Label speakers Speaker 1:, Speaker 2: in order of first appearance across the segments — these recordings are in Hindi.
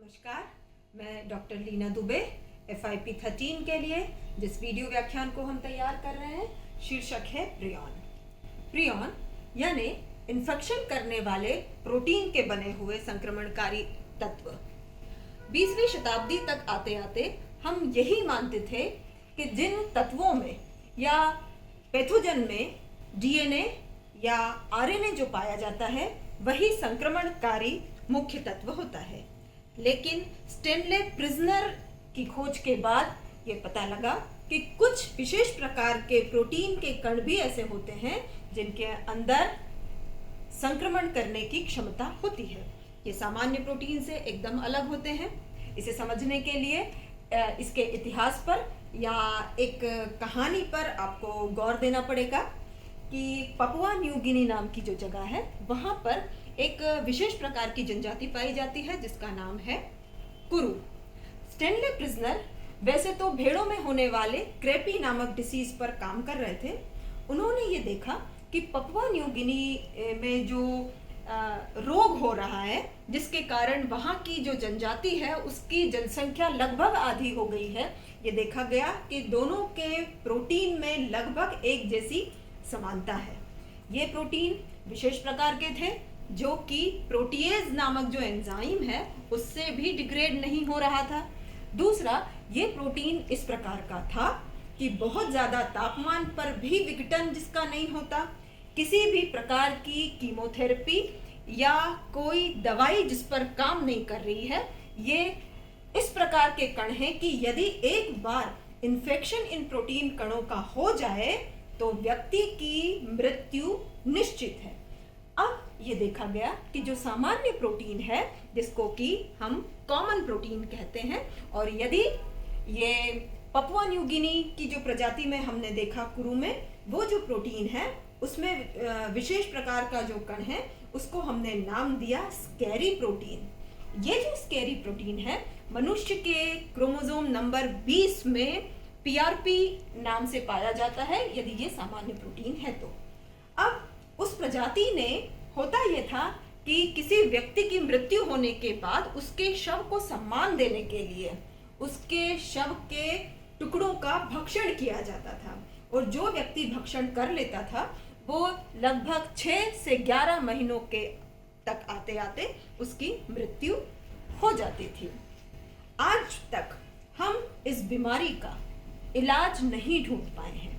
Speaker 1: नमस्कार, मैं डॉक्टर लीना दुबे FIP 13 के लिए जिस वीडियो व्याख्यान को हम तैयार कर रहे हैं शीर्षक है प्रियॉन। प्रियॉन यानी इन्फेक्शन करने वाले प्रोटीन के बने हुए संक्रमणकारी तत्व। 20वीं शताब्दी तक आते आते हम यही मानते थे कि जिन तत्वों में या पैथोजन में DNA या RNA जो पाया जाता है वही संक्रमणकारी मुख्य तत्व होता है। लेकिन स्टेनले प्रिजनर की खोज के बाद ये पता लगा कि कुछ विशेष प्रकार के प्रोटीन के कण भी ऐसे होते हैं जिनके अंदर संक्रमण करने की क्षमता होती है। ये सामान्य प्रोटीन से एकदम अलग होते हैं। इसे समझने के लिए इसके इतिहास पर या एक कहानी पर आपको गौर देना पड़ेगा कि पपुआ न्यू गिनी नाम की जो जगह है वहाँ पर एक विशेष प्रकार की जनजाति पाई जाती है जिसका नाम है कुरु। स्टेनले प्रिजनर वैसे तो भेड़ों में होने वाले क्रेपी नामक डिसीज पर काम कर रहे थे। उन्होंने ये देखा कि पपुआ न्यू गिनी में जो रोग हो रहा है जिसके कारण वहाँ की जो जनजाति है उसकी जनसंख्या लगभग आधी हो गई है। ये देखा गया कि दोनों के प्रोटीन में लगभग एक जैसी समानता है। ये प्रोटीन विशेष प्रकार के थे जो कि प्रोटीएज नामक जो एंजाइम है उससे भी डिग्रेड नहीं हो रहा था। दूसरा, ये प्रोटीन इस प्रकार का था कि बहुत ज़्यादा तापमान पर भी विघटन जिसका नहीं होता, किसी भी प्रकार की कीमोथेरेपी या कोई दवाई जिस पर काम नहीं कर रही है। ये इस प्रकार के कण हैं कि यदि एक बार इन्फेक्शन इन प्रोटीन कणों का हो जाए तो व्यक्ति की मृत्यु निश्चित है। अब ये देखा गया कि जो सामान्य प्रोटीन है जिसको कि हम कॉमन प्रोटीन कहते हैं, और यदि ये पपुआ न्यू गिनी की जो प्रजाति में हमने देखा कुरु में, वो जो प्रोटीन है उसमें विशेष प्रकार का जो कण है उसको हमने नाम दिया स्कैरी प्रोटीन। ये जो स्कैरी प्रोटीन है मनुष्य के क्रोमोसोम नंबर 20 में PRP नाम से पाया जाता है यदि ये सामान्य प्रोटीन है तो। अब उस प्रजाति ने होता यह था कि किसी व्यक्ति की मृत्यु होने के बाद उसके शव को सम्मान देने के लिए उसके शव के टुकड़ों का भक्षण किया जाता था, और जो व्यक्ति भक्षण कर लेता था वो लगभग 6 से 11 महीनों के तक आते आते उसकी मृत्यु हो जाती थी। आज तक हम इस बीमारी का इलाज नहीं ढूंढ पाए हैं,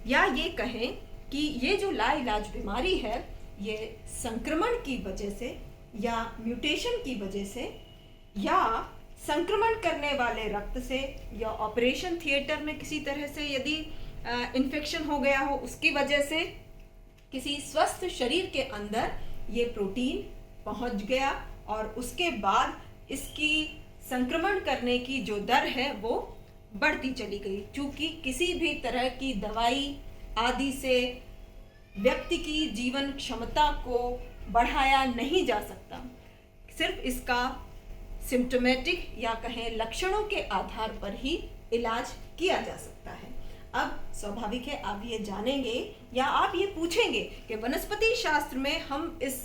Speaker 1: या ये कहें कि ये जो लाइलाज बीमारी है ये संक्रमण की वजह से या म्यूटेशन की वजह से या संक्रमण करने वाले रक्त से या ऑपरेशन थिएटर में किसी तरह से यदि इन्फेक्शन हो गया हो उसकी वजह से किसी स्वस्थ शरीर के अंदर ये प्रोटीन पहुंच गया और उसके बाद इसकी संक्रमण करने की जो दर है वो बढ़ती चली गई। क्योंकि किसी भी तरह की दवाई आदि से व्यक्ति की जीवन क्षमता को बढ़ाया नहीं जा सकता, सिर्फ इसका सिम्टोमेटिक या कहें लक्षणों के आधार पर ही इलाज किया जा सकता है। अब स्वाभाविक है आप ये जानेंगे या आप ये पूछेंगे कि वनस्पति शास्त्र में हम इस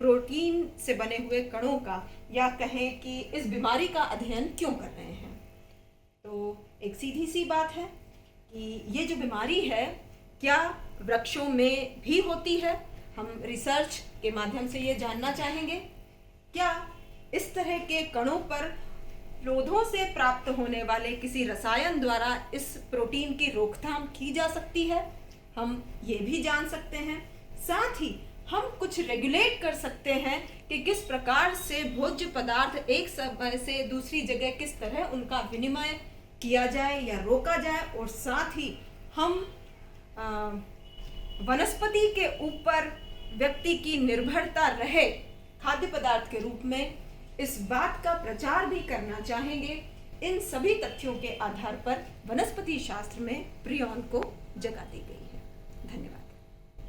Speaker 1: प्रोटीन से बने हुए कणों का या कहें कि इस बीमारी का अध्ययन क्यों कर रहे हैं। तो एक सीधी सी बात है कि ये जो बीमारी है क्या वृक्षों में भी होती है। हम रिसर्च के माध्यम से ये जानना चाहेंगे क्या इस तरह के कणों पर पौधों से प्राप्त होने वाले किसी रसायन द्वारा इस प्रोटीन की रोकथाम की जा सकती है। हम ये भी जान सकते हैं, साथ ही हम कुछ रेगुलेट कर सकते हैं कि किस प्रकार से भोज्य पदार्थ एक समय से दूसरी जगह किस तरह उनका विनिमय किया जाए या रोका जाए, और साथ ही हम वनस्पति के ऊपर व्यक्ति की निर्भरता रहे खाद्य पदार्थ के रूप में, इस बात का प्रचार भी करना चाहेंगे। इन सभी तथ्यों के आधार पर वनस्पति शास्त्र में प्रियॉन को जगह दी गई है। धन्यवाद।